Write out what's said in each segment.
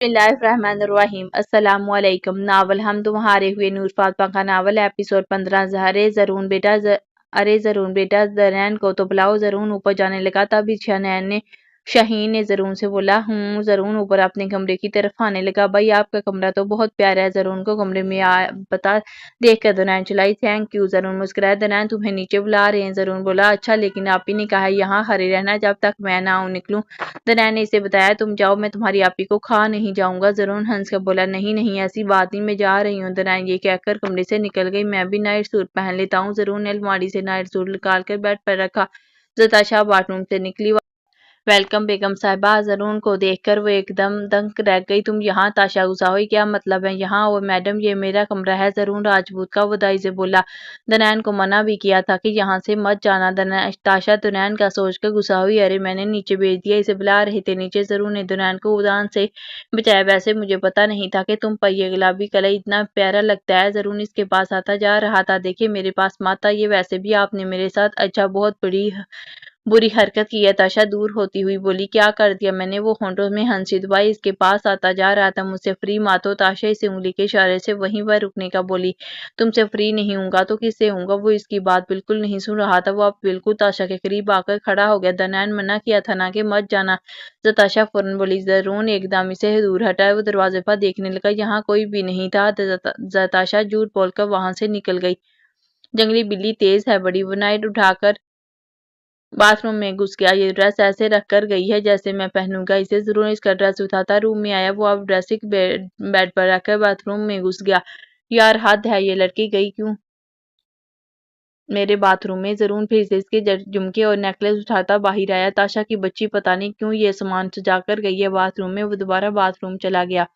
बिस्मिल्लाहिर्रहमानिर्रहीम। अस्सलाम वालेकुम। नावल हम तुम्हारे हुए नूर फातमा का नावल एपिसोड 15। अरे जरून बेटा ज़रैन को तो बुलाओ। जरून ऊपर जाने लगा। तभी शाहीन ने जरून से बोला। जरून ऊपर अपने कमरे की तरफ आने लगा। भाई आपका कमरा तो बहुत प्यारा है। जरून को कमरे में बता देख कर दनैन चलाई। Thank you. जरून मुस्कुराया। दनैन तुम्हें नीचे बुला रहे हैं। जरून बोला अच्छा, लेकिन आप ही ने कहा यहाँ खड़े रहना जब तक मैं ना निकलूं। दनैन ने इसे बताया तुम जाओ, मैं तुम्हारी आपी को खा नहीं जाऊंगा। जरून हंस कर बोला नहीं नहीं ऐसी बात नहीं, मैं जा रही हूँ। दनैन ये कहकर कमरे से निकल गई। मैं भी नाइट सूट पहन लेता हूँ। जरून ने अलमारी से नाइट सूट निकाल कर बेड पर रखा। ज़ताशा बाथरूम से निकली। वेलकम बेगम साहिबा। जरून को देखकर वो एकदम दंग रह गई। तुम यहाँ? ताशा गुस्सा हुई। क्या मतलब है यहाँ? और मैडम ये मेरा कमरा है। जरून राजपूत का वदाई से बोला। दनैन को मना भी किया था कि यहाँ से मत जाना। ताशा दनैन का सोचकर गुस्सा हुई। अरे मैंने नीचे भेज दिया, इसे बुला रहे थे नीचे। जरून ने दनैन को उदान से बचाया। वैसे मुझे पता नहीं था कि तुम पर ये गुलाबी कलर इतना प्यारा लगता है। जरून इसके पास आता जा रहा था। देखिए मेरे पास माता, ये वैसे भी आपने मेरे साथ अच्छा बहुत बुरी हरकत की है। ताशा दूर होती हुई बोली। क्या कर दिया मैंने? वो होंठों में हंसी दबाई इसके पास आता जा रहा था। मुझसे फ्री मातो। ताशा इसे उंगली के इशारे से वहीं पर रुकने का बोली। तुमसे फ्री नहीं होऊंगा तो किससे होऊंगा? वो इसकी बात बिल्कुल नहीं सुन रहा था। वो अब बिल्कुल ताशा के करीब आकर खड़ा हो गया। दनैन मना किया था ना कि मत जाना। ताशा फौरन बोली। जरून एकदम इसे दूर हटाया। वो दरवाजे पर देखने लगा। यहाँ कोई भी नहीं था। ताशा झूठ बोलकर वहां से निकल गई। जंगली बिल्ली तेज है बड़ी। वो नाइट उठाकर बाथरूम में घुस गया। ये ड्रेस ऐसे रख कर गई है जैसे मैं पहनूंगा इसे। जरूर इसका ड्रेस उठाता रूम में आया। वो अब ड्रेसिंग बेड पर रखकर बाथरूम में घुस गया। यार हद है, ये लड़की गई क्यों मेरे बाथरूम में? जरूर फिर से इसके झुमके और नेकलेस उठाता बाहर आया। ताशा की बच्ची पता नहीं क्यों ये सामान सजा कर गई है बाथरूम में। वो दोबारा बाथरूम चला गया।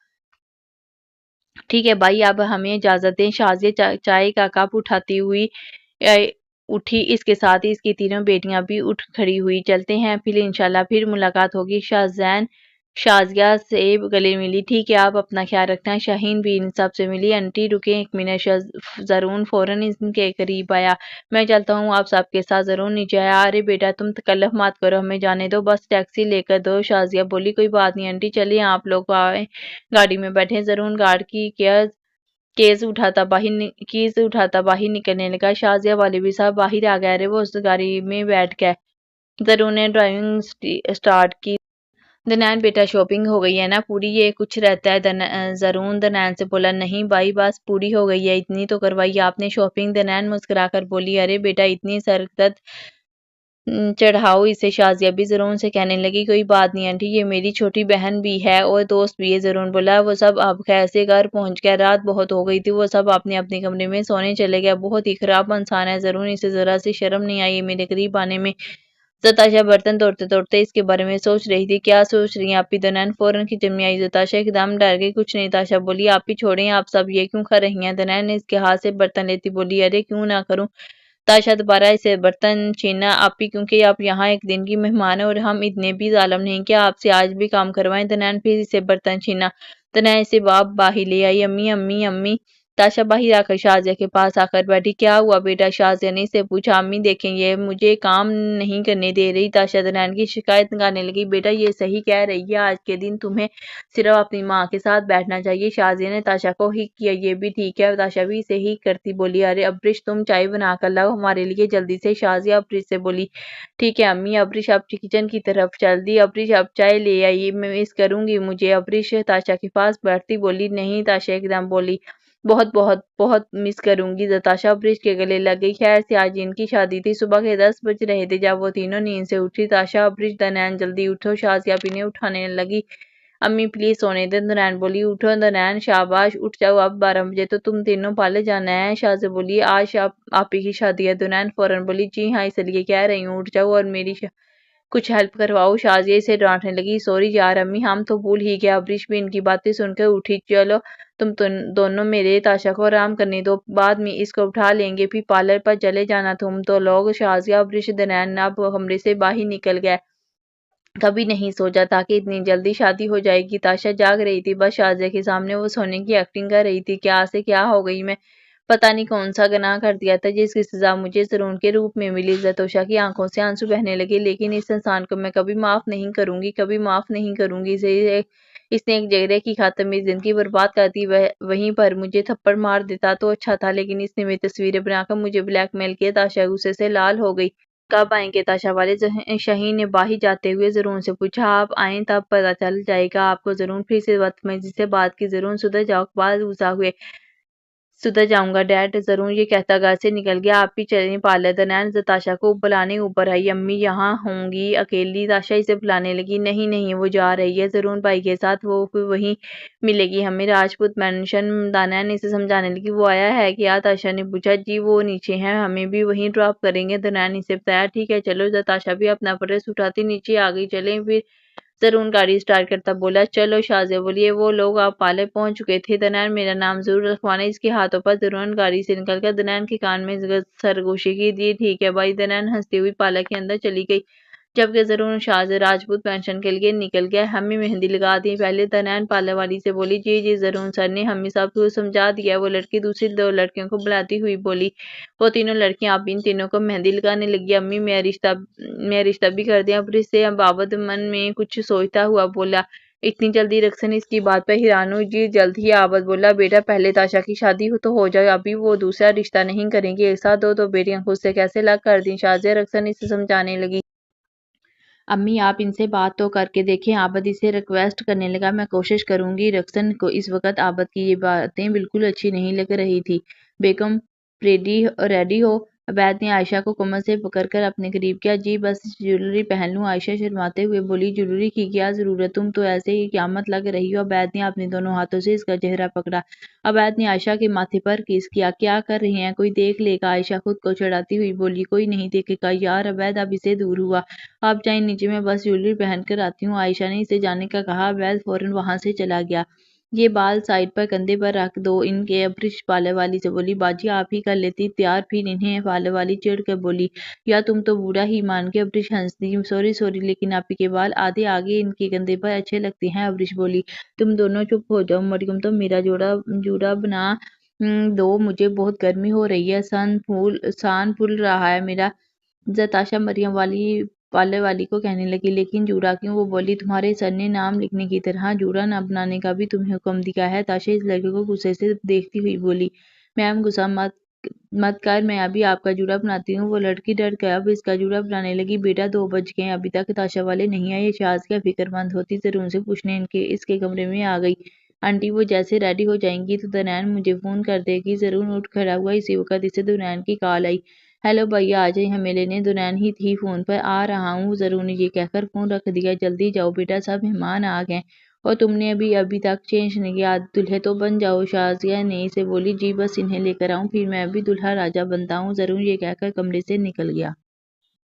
ठीक है भाई, अब हमें इजाजत दें। शाजिया चाय का कप उठाती हुई उठी। इसके साथ ही इसकी तीनों बेटियां भी उठ खड़ी हुई। चलते हैं फिर इंशाल्लाह फिर मुलाकात होगी। शाजिया से गले मिली। ठीक है, आप अपना ख्याल रखना। शाहीन भी इन सब से मिली। आंटी रुके एक मिनट। जरून फौरन इनके करीब आया। मैं चलता हूँ आप सबके साथ। जरून नीचे आया। अरे बेटा तुम तकल्लुफ मत करो, हमें जाने दो, बस टैक्सी लेकर दो। शाजिया बोली कोई बात नहीं आंटी, चलिए आप लोग आए गाड़ी में बैठे। जरून गार्ड की कीज उठाता बाहर निकलने लगा। शाजिया वाले भी साहब बाहर आ गए। अरे वो उस गाड़ी में बैठ गए। जरून ने ड्राइविंग स्टार्ट की। दनैन बेटा शॉपिंग हो गई है ना पूरी? ये कुछ रहता है? जरून दनैन से बोला। नहीं भाई बस पूरी हो गई है, इतनी तो करवाई आपने शॉपिंग। दनैन मुस्कुराकर बोली। अरे बेटा इतनी सरदर्द चढ़ाओ इसे। शाजिया भी जरून से कहने लगी कोई बात नहीं आंटी, ये मेरी छोटी बहन भी है और दोस्त भी है। जरून बोला। वो सब अब खैर से घर पहुंच गया। रात बहुत हो गई थी। वो सब अपने अपने कमरे में सोने चले गए। बहुत ही खराब इंसान है जरून, इसे जरा सी शर्म नहीं आई मेरे करीब आने में। जताशा बर्तन तोड़ते तोड़ते इसके बारे में सोच रही थी। क्या सोच रही हैं आप? दनैन फौरन किचन में आई। जताशा एकदम डर गई। कुछ नहीं। ताशा बोली आप ही छोड़ें, आप सब ये क्यों कर रही हैं? दनैन ने इसके हाथ से बर्तन लेती बोली। अरे क्यों ना करूं। ताशा दोबारा इसे बर्तन छीना। आप ही क्योंकि आप यहाँ एक दिन की मेहमान है और हम इतने भी जालिम नहीं कि आपसे आज भी काम करवाएं। दनैन फिर इसे बर्तन छीना। दनैन इसे बाहर ले आई। अम्मी अम्मी अम्मी। ताशा बाहर आकर शाजिया के पास आकर बैठी। क्या हुआ बेटा? शाजिया ने इसे पूछा। अम्मी देखें ये मुझे काम नहीं करने दे रही। ताशा दनैन की शिकायत करने लगी। बेटा ये सही कह रही है, आज के दिन तुम्हें सिर्फ अपनी माँ के साथ बैठना चाहिए। शाजिया ने ताशा को ही किया। ये भी ठीक है। ताशा भी इसे ही करती बोली। अरे अब्रिश तुम चाय बना कर लाओ हमारे लिए जल्दी से। शाजिया अब्रिश से बोली। ठीक है अम्मी। अब्रिश अब किचन की तरफ चल दी। अब्रिश अब चाय ले आई, मैं मिस करूंगी मुझे। अब्रिश ताशा के पास बैठती बोली। नहीं। ताशा एकदम बोली। बहुत बहुत बहुत मिस करूंगी। ताशा अब्रिश के गले लग गई। खैर से आज इनकी शादी थी। सुबह के 10 बज रहे थे जब वो तीनों नींद से उठी। ताशा अब्रिश दनैन जल्दी उठो। शाजिया भी उठाने लगी। अम्मी प्लीज सोने दे। दनैन बोली। उठो दनैन शाबाश उठ जाओ, अब 12 बजे तो तुम तीनों पाले जाना है। शाजिया बोली। आज आप ही की शादी है। दनैन फौरन बोली। जी हाँ इसलिए कह रही हूँ, उठ जाओ और मेरी कुछ हेल्प करवाओ। शाजिया इसे डांटने लगी। सॉरी यार अम्मी, हम तो भूल ही गए। अब्रिश भी इनकी बातें सुनकर उठी। चलो तुम दोनों मेरे। ताशा को आराम करने दो, बाद में इसको उठा लेंगे, फिर पार्लर पर चले जाना तुम तो लोग। शाजिया अब्रिश दनैन अब कमरे से बाहर निकल गए। कभी नहीं सोचा था कि इतनी जल्दी शादी हो जाएगी। ताशा जाग रही थी, बस शाजिया के सामने वो सोने की एक्टिंग कर रही थी। क्या से क्या हो गई मैं? पता नहीं कौन सा गुनाह कर दिया था जिसकी सजा मुझे जरून के रूप में मिली। जतोशा की आंखों से आंसू बहने लगे। लेकिन इस इंसान को मैं कभी माफ नहीं करूंगी, कभी माफ नहीं करूंगी। इसे اس نے ایک جگرے کی خاطر میری زندگی برباد کر دی، وہیں پر مجھے تھپڑ مار دیتا تو اچھا تھا، لیکن اس نے میری تصویریں بنا کر مجھے بلیک میل کیا۔ تاشا غصے سے لال ہو گئی۔ کب آئیں گے؟ تاشا والے شاہین نے باہر جاتے ہوئے زرون سے پوچھا۔ آپ آئیں تب پتہ چل جائے گا آپ کو۔ زرون پھر سے بدتمیزی سے بات کی۔ زرون سدھر جاؤ، بعد غصہ ہوئے۔ سدھر جاؤں گا ڈیڈ، زرون یہ کہتا گھر سے نکل گیا۔ آپ بھی چلیں پارلر۔ دنان تاشا کو بلانے اوپر آئی۔ امی یہاں ہوں گی اکیلی؟ تاشا اسے بلانے لگی۔ نہیں نہیں، وہ جا رہی ہے زرون بھائی کے ساتھ، وہ وہیں ملے گی ہمیں راجپوت مینشن۔ دنان اسے سمجھانے لگی۔ وہ آیا ہے کیا؟ تاشا نے پوچھا۔ جی وہ نیچے ہیں، ہمیں بھی وہیں ڈراپ کریں گے۔ دنان اسے بتایا۔ ٹھیک ہے چلو۔ تاشا بھی اپنا پرس اٹھاتی نیچے آ گئی۔ چلیں پھر؟ زرون گاڑی سٹارٹ کرتا بولا۔ چلو شازیہ بولیے۔ وہ لوگ اب پارلر پہنچ چکے تھے۔ دنان میرا نام ضرور لکھوانا۔ اس کے ہاتھوں پر زرون گاڑی سے نکل کر دنان کے کان میں سرگوشی کی۔ جی ٹھیک ہے بھائی۔ دنان ہنستی ہوئی پارلر کے اندر چلی گئی، جبکہ زرون شازیہ راجپوت مینشن کے لیے نکل گیا۔ ہمیں مہندی لگا دیں پہلے؟ دنان پارلر والی سے بولی۔ جی زرون سر نے ہمیں سب کو سمجھا دیا۔ وہ لڑکی دوسری دو لڑکیوں کو بلاتی ہوئی بولی۔ وہ تینوں لڑکیاں اب ان تینوں کو مہندی لگانے لگی۔ امی میں رشتہ بھی کر دیا اب سے؟ بابت من میں کچھ سوچتا ہوا بولا۔ اتنی جلدی؟ رخسان اس کی بات پر حیران ہوئی۔ جی جلد ہی۔ عابد بولا۔ بیٹا پہلے تاشا کی شادی تو ہو جائے، ابھی وہ دوسرا رشتہ نہیں کریں گے ایک ساتھ دو بیٹیاں خود سے کیسے الگ کر دیں شازیہ؟ رخسان اسے سمجھانے لگی۔ امی آپ ان سے بات تو کر کے دیکھیں۔ عابد اسے ریکویسٹ کرنے لگا۔ میں کوشش کروں گی۔ رخسان کو اس وقت عابد کی یہ باتیں بالکل اچھی نہیں لگ رہی تھی۔ بیگم ریڈی ہو؟ عبید نے عائشہ کو کمر سے پکڑ کر اپنے قریب کیا۔ جی بس جیولری پہن لوں؟ عائشہ شرماتے ہوئے بولی۔ جیولری کی کیا ضرورت؟ تم تو ایسے ہی قیامت لگ رہی ہو۔ عبید نے اپنے دونوں ہاتھوں سے اس کا چہرہ پکڑا۔ عبید نے عائشہ کے ماتھے پر کس کیا۔ کیا کر رہے ہیں؟ کوئی دیکھ لے گا؟ عائشہ خود کو چڑھاتی ہوئی بولی۔ کوئی نہیں دیکھے گا یار۔ عبید اب اسے دور ہوا۔ آپ جائیں نیچے، میں بس جیولری پہن کر آتی ہوں۔ عائشہ نے اسے جانے کا کہا۔ عبید فوراً وہاں سے چلا گیا۔ یہ بال سائیڈ پر کندھے پر رکھ دو ان کے۔ ابرش پارلر والی سے بولی۔ باجی آپ ہی کر لیتی تیار پھر انہیں؟ پارلر والی چڑھ کر بولی۔ یا تم تو بوڑھا ہی مان کے؟ ابرش ہنس دی۔ سوری لیکن آپ کے بال آدھے آگے ان کے کندھے پر اچھے لگتے ہیں۔ ابرش بولی۔ تم دونوں چپ ہو جاؤ۔ مریم تو میرا جوڑا بنا دو، مجھے بہت گرمی ہو رہی ہے، سان پھول رہا ہے میرا۔ تاشا مریم پارلر والی کو کہنے لگی۔ لیکن جوڑا کیوں؟ وہ بولی۔ تمہارے سر نے نام لکھنے کی طرح جوڑا نہ بنانے کا بھی تمہیں حکم دیا ہے۔ تاشا اس لڑکے کو غصے سے دیکھتی ہوئی بولی۔ میم غصہ مت کر، میں ابھی آپ کا جوڑا بناتی ہوں۔ وہ لڑکی ڈر کر اب اس کا جوڑا بنانے لگی۔ بیٹا 2 بج گئے، ابھی تک تاشا والے نہیں آئے۔ شازیہ فکر مند ہوتی زرون سے پوچھنے اس کے کمرے میں آ گئی۔ آنٹی وہ جیسے ریڈی ہو جائیں گی تو دنان مجھے فون کر دے گی۔ زرون اٹھ کھڑا ہوا۔ اسی وقت اسے دنان کی کال آئی۔ ہیلو بھیا آ جائیں ہمیں لینے۔ دنان ہی تھی فون پر۔ آ رہا ہوں۔ زرون نے یہ کہہ کر فون رکھ دیا۔ جلدی جاؤ بیٹا، سب مہمان آ گئے اور تم نے ابھی تک چینج نہیں کیا، دلہے تو بن جاؤ۔ شازیہ نے اسے بولی۔ جی بس انہیں لے کر آؤں، پھر میں بھی دلہا راجہ بنتا ہوں۔ زرون یہ کہہ کر کمرے سے نکل گیا۔